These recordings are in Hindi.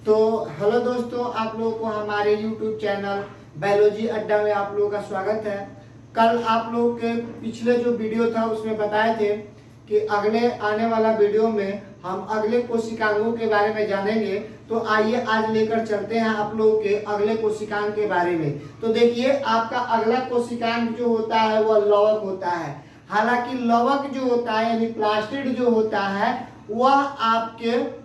तो हेलो दोस्तों, आप लोगों को हमारे YouTube चैनल बायोलॉजी अड्डा में आप लोगों का स्वागत है। कल आप लोगों के पिछले जो वीडियो था उसमें बताए थे कि अगले आने वाला वीडियो में हम अगले कोशिकांगों के बारे में जानेंगे। तो आइए आज लेकर चलते हैं आप लोगों के अगले कोशिकांग के बारे में। तो देखिए, आपका अगला कोशिकांग जो होता है वह लवक होता है। हालांकि लवक जो होता है यानी प्लास्टिड जो होता है वह आपके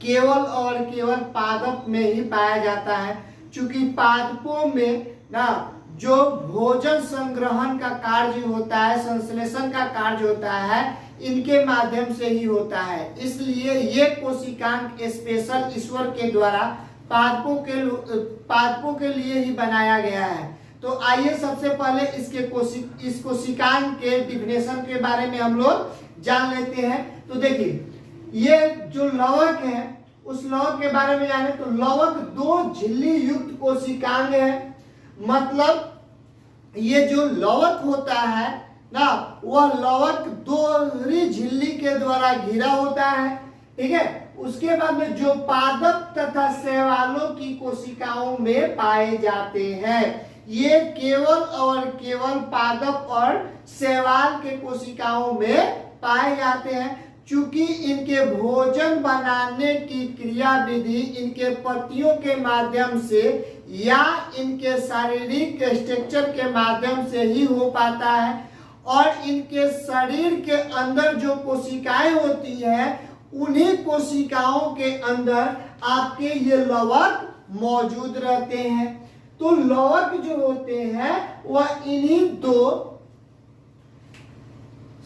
केवल और केवल पादप में ही पाया जाता है, क्योंकि पादपों में ना जो भोजन संग्रहण का कार्य होता है, संश्लेषण का कार्य होता है, इनके माध्यम से ही होता है। इसलिए ये कोशिकांग स्पेशल ईश्वर के द्वारा पादपों के लिए ही बनाया गया है। तो आइए सबसे पहले इस कोशिकांग के डिफिनेशन के बारे में हम लोग जान लेते हैं। तो देखिए, ये जो लवक है उस लवक के बारे में जाने तो लवक दो झिल्ली युक्त कोशिकांग है। मतलब ये जो लवक होता है ना, वह लवक दोहरी झिल्ली के द्वारा घिरा होता है। ठीक है, उसके बाद में जो पादप तथा शैवालों की कोशिकाओं में पाए जाते हैं, ये केवल और केवल पादप और शैवाल के कोशिकाओं में पाए जाते हैं। चूंकि इनके भोजन बनाने की क्रिया विधि इनके पत्तियों के माध्यम से या इनके शारीरिक स्ट्रक्चर के माध्यम से ही हो पाता है, और इनके शरीर के अंदर जो कोशिकाएं होती हैं उन्हीं कोशिकाओं के अंदर आपके ये लवक मौजूद रहते हैं। तो लवक जो होते हैं वह इन्हीं दो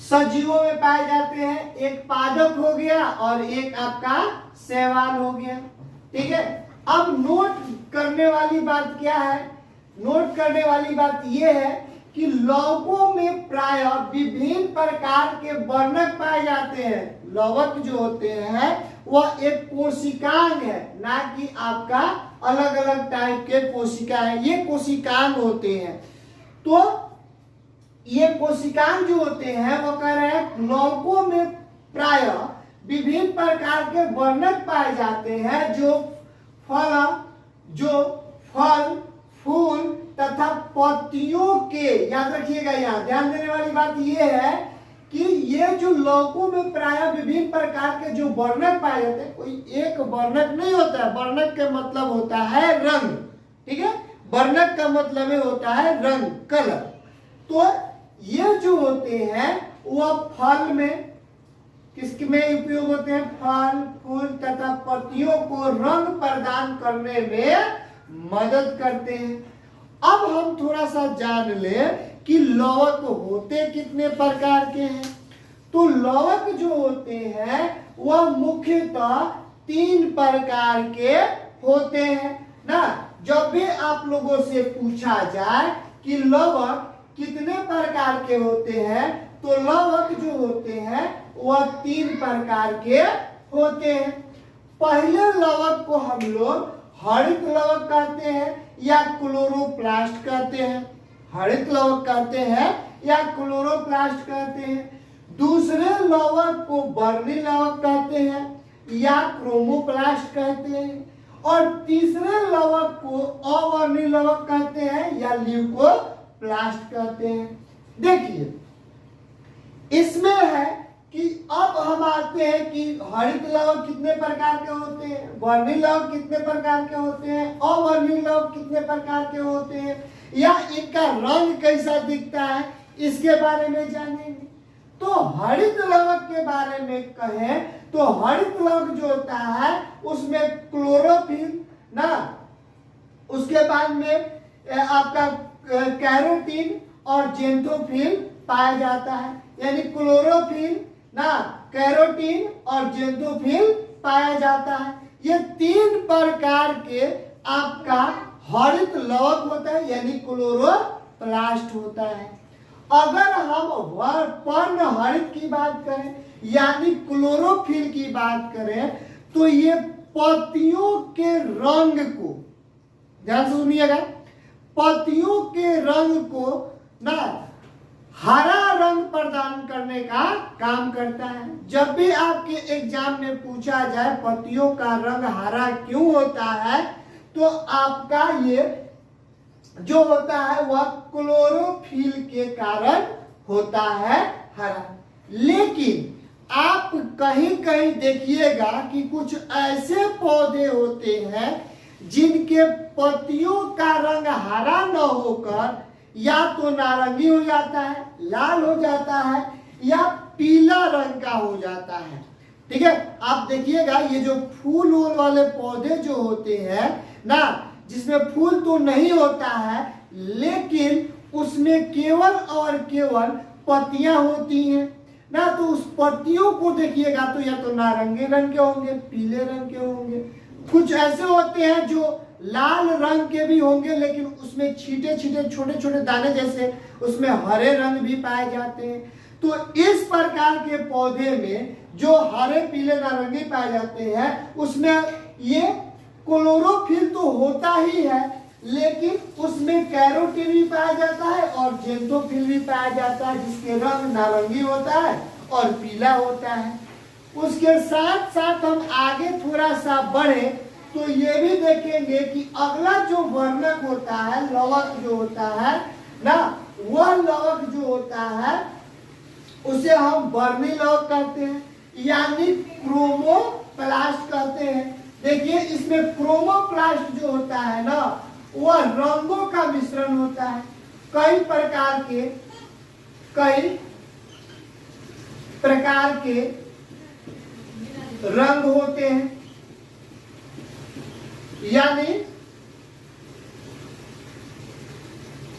सजीवों में पाए जाते हैं, एक पादप हो गया और एक आपका शैवाल हो गया। ठीक है, अब नोट करने वाली बात क्या है? नोट करने वाली बात यह है कि लवकों में प्राय विभिन्न प्रकार के वर्णक पाए जाते हैं। लवक जो होते हैं वह एक कोशिकांग है, ना कि आपका अलग अलग टाइप के कोशिका है। ये कोशिकांग होते हैं। तो ये कोशिकांग जो होते हैं वो कह रहे हैं लवकों में प्राय विभिन्न प्रकार के वर्णक पाए जाते हैं, जो फल फूल तथा पत्तियों के, याद रखिएगा, यहाँ ध्यान देने वाली बात यह है कि ये जो लवकों में प्राय विभिन्न प्रकार के जो वर्णक पाए जाते हैं, कोई एक वर्णक नहीं होता है। वर्णक का मतलब होता है रंग। ठीक है, वर्णक का मतलब होता है रंग, कलर। तो ये जो होते हैं वह फल में किसके में उपयोग होते हैं? फल फूल तथा पत्तियों को रंग प्रदान करने में मदद करते हैं। अब हम थोड़ा सा जान ले कि लवक होते कितने प्रकार के हैं। तो लवक जो होते हैं वह मुख्यतः 3 प्रकार के होते हैं ना। जब भी आप लोगों से पूछा जाए कि लवक कितने प्रकार के होते हैं, तो लवक जो होते हैं वह 3 प्रकार के होते हैं। पहले लवक को हम लोग हरित लवक कहते हैं या क्लोरोप्लास्ट कहते हैं। हरित लवक कहते हैं या क्लोरोप्लास्ट कहते हैं। दूसरे लवक को वर्णी लवक कहते हैं या क्रोमोप्लास्ट कहते हैं। और तीसरे लवक को अवर्णी लवक कहते हैं या ल्यूकोप्लास्ट कहते हैं। देखिए, इसमें है कि अब हम आते हैं कि हरित लवक कितने प्रकार के होते हैं, वर्णी लवक कितने प्रकार के होते हैं, अवर्णी लवक कितने प्रकार के होते हैं, या इनका रंग कैसा दिखता है, इसके बारे में जानेंगे। तो हरित लवक के बारे में कहें तो हरित लवक जो होता है उसमें क्लोरोफिल ना, उसके बाद में आपका कैरोटीन और जेंथोफिल पाया जाता है। यानी क्लोरोफिल ना, कैरोटीन और जेंथोफिल पाया जाता है। ये 3 प्रकार के आपका हरित लवक होता है, यानी क्लोरोप्लास्ट होता है। अगर हम पर्ण हरित की बात करें यानी क्लोरोफिल की बात करें, तो ये पत्तियों के रंग को, ध्यान से सुनिएगा, पत्तियों के रंग को ना हरा रंग प्रदान करने का काम करता है। जब भी आपके एग्जाम में पूछा जाए पत्तियों का रंग हरा क्यों होता है, तो आपका ये जो होता है वह क्लोरोफिल के कारण होता है हरा। लेकिन आप कहीं कहीं देखिएगा कि कुछ ऐसे पौधे होते हैं जिनके पत्तियों का रंग हरा न होकर या तो नारंगी हो जाता है, लाल हो जाता है, या पीला रंग का हो जाता है। ठीक है, आप देखिएगा ये जो फूल वाले पौधे जो होते हैं ना, जिसमें फूल तो नहीं होता है लेकिन उसमें केवल और केवल पत्तियां होती हैं ना, तो उस पत्तियों को देखिएगा तो या तो नारंगी रंग के होंगे, पीले रंग के होंगे। कुछ ऐसे होते हैं जो लाल रंग के भी होंगे लेकिन उसमें छींटे छींटे छोटे छोटे दाने जैसे उसमें हरे रंग भी पाए जाते हैं। तो इस प्रकार के पौधे में जो हरे पीले नारंगी पाए जाते हैं उसमें ये क्लोरोफिल तो होता ही है, लेकिन उसमें कैरोटीन भी पाया जाता है और जेंथोफिल भी पाया जाता है, जिसके रंग नारंगी होता है और पीला होता है। उसके साथ साथ हम आगे थोड़ा सा बढ़े तो ये भी देखेंगे कि अगला जो वर्णक होता है, लवक जो होता है ना, वह लवक जो होता है उसे हम वर्णी लवक कहते हैं, यानी क्रोमोप्लास्ट कहते हैं। देखिए इसमें क्रोमोप्लास्ट जो होता है ना, वह रंगों का मिश्रण होता है। कई प्रकार के रंग होते हैं, यानी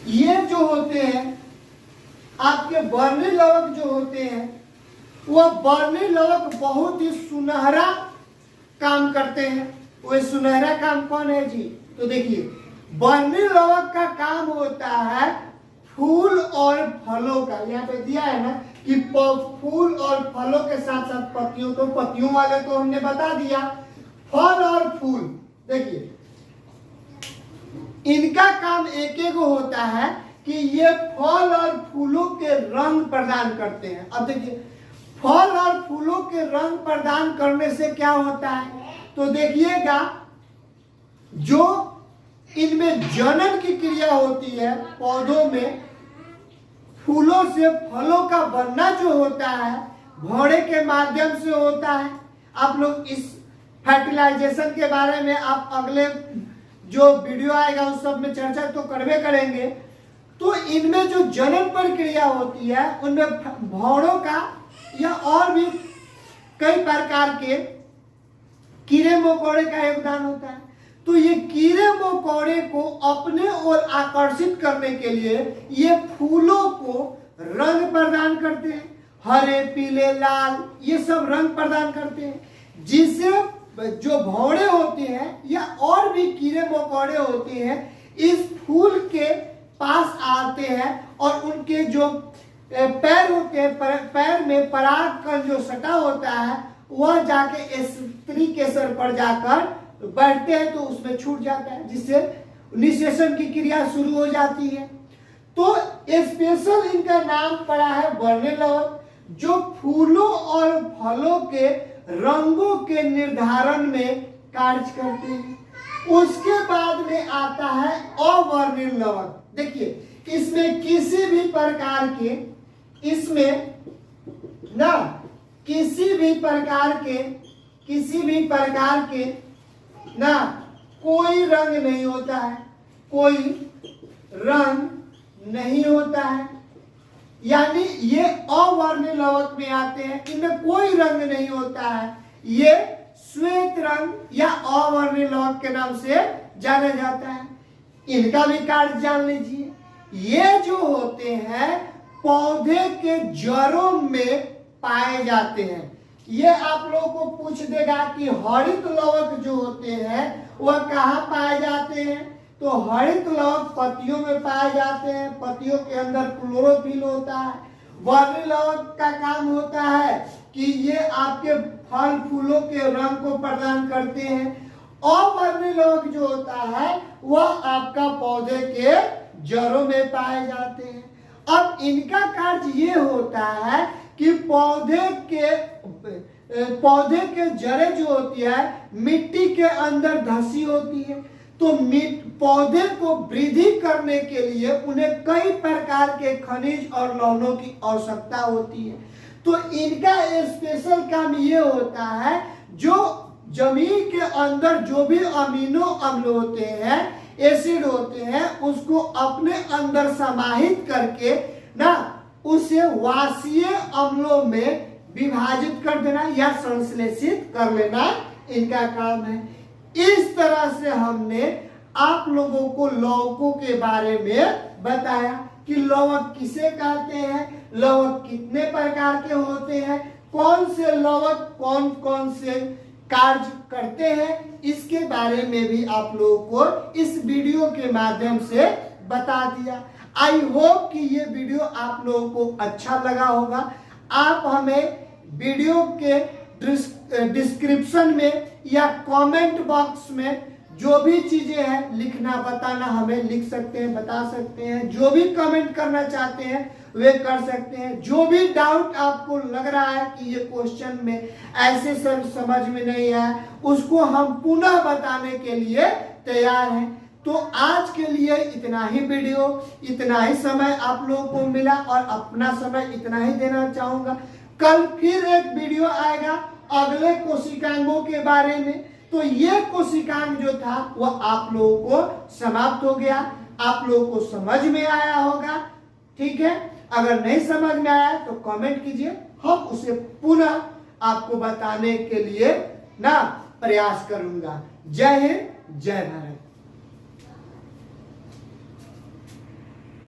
ये जो होते हैं आपके वर्णी लवक जो होते हैं, वह वर्णी लवक बहुत ही सुनहरा काम करते हैं। वह सुनहरा काम कौन है जी? तो देखिए वर्णी लवक का काम होता है फूल और फलों का। यहाँ पे दिया है ना कि फूल और फलों के साथ साथ पत्तियों, तो पत्तियों वाले तो हमने बता दिया। फल और फूल देखिए इनका काम एक एक होता है कि ये फल और फूलों के रंग प्रदान करते हैं। अब देखिए फल और फूलों के रंग प्रदान करने से क्या होता है, तो देखिएगा जो इनमें जनन की क्रिया होती है पौधों में, फूलों से फलों का बनना जो होता है भौरे के माध्यम से होता है। आप लोग इस फर्टिलाइजेशन के बारे में आप अगले जो वीडियो आएगा उस सब में चर्चा तो करवे करेंगे। तो इनमें जो जनन प्रक्रिया होती है उनमें भौरों का या और भी कई प्रकार के कीड़े मकोड़े का योगदान होता है। तो ये कीड़े मकोड़े को अपने ओर आकर्षित करने के लिए ये फूलों को रंग प्रदान करते हैं, हरे पीले लाल ये सब रंग प्रदान करते हैं, जिससे जो भौरे होते हैं या और भी कीड़े मकोड़े होते हैं इस फूल के पास आते हैं और उनके जो पैर होते हैं, पैर में पराग कण जो सटा होता है वह जाके स्त्री केसर पर जाकर बैठते हैं, तो उसमें छूट जाता है, जिससे निषेचन की क्रिया शुरू हो जाती है। तो स्पेशल इनका नाम पड़ा है वर्णी लवक, जो फूलों और फलों के रंगों के निर्धारण में कार्य करते हैं। उसके बाद में आता है अवर्णी लवक। देखिए इसमें किसी भी प्रकार के ना कोई रंग नहीं होता है, कोई रंग नहीं होता है, यानी ये अवर्णी लवक में आते हैं। इनमें कोई रंग नहीं होता है, ये श्वेत रंग या अवर्णी लवक के नाम से जाना जाता है। इनका भी कार्य जान लीजिए। ये जो होते हैं पौधे के जड़ों में पाए जाते हैं। ये आप लोगों को पूछ देगा कि हरित लवक जो होते हैं वह कहाँ पाए जाते हैं, तो हरित लवक पत्तियों में पाए जाते हैं। पत्तियों के अंदर क्लोरोफिल होता है। वर्णी लवक का काम होता है कि ये आपके फल फूलों के रंग को प्रदान करते हैं। अवर्णी लवक जो होता है वह आपका पौधे के जड़ों में पाए जाते हैं। अब इनका कार्य ये होता है कि पौधे के जड़ें जो होती है मिट्टी के अंदर धसी होती है, तो पौधे को वृद्धि करने के लिए उन्हें कई प्रकार के खनिज और लवणों की आवश्यकता होती है। तो इनका स्पेशल काम ये होता है, जो जमीन के अंदर जो भी अमीनो अम्ल होते हैं, एसिड होते हैं, उसको अपने अंदर समाहित करके ना उसे वाष्पीय अम्लों में विभाजित कर देना या संश्लेषित कर लेना इनका काम है। इस तरह से हमने आप लोगों को लवकों के बारे में बताया कि लवक किसे कहते हैं, लवक कितने प्रकार के होते हैं, कौन से लवक कौन कौन से कार्य करते हैं, इसके बारे में भी आप लोगों को इस वीडियो के माध्यम से बता दिया। आई होप कि ये वीडियो आप लोगों को अच्छा लगा होगा। आप हमें वीडियो के डिस्क्रिप्शन में या कमेंट बॉक्स में जो भी चीजें हैं लिखना बताना हमें लिख सकते हैं, बता सकते हैं। जो भी कमेंट करना चाहते हैं वे कर सकते हैं। जो भी डाउट आपको लग रहा है कि ये क्वेश्चन में ऐसे सर समझ में नहीं आया, उसको हम पुनः बताने के लिए तैयार हैं। तो आज के लिए इतना ही वीडियो, इतना ही समय आप लोगों को मिला और अपना समय इतना ही देना चाहूंगा। कल फिर एक वीडियो आएगा अगले कोशिकांगों के बारे में। तो ये कोशिकांग जो था वह आप लोगों को समाप्त हो गया, आप लोगों को समझ में आया होगा। ठीक है, अगर नहीं समझ में आया तो कमेंट कीजिए, हम उसे पुनः आपको बताने के लिए ना प्रयास करूंगा। जय हिंद, जय भारत।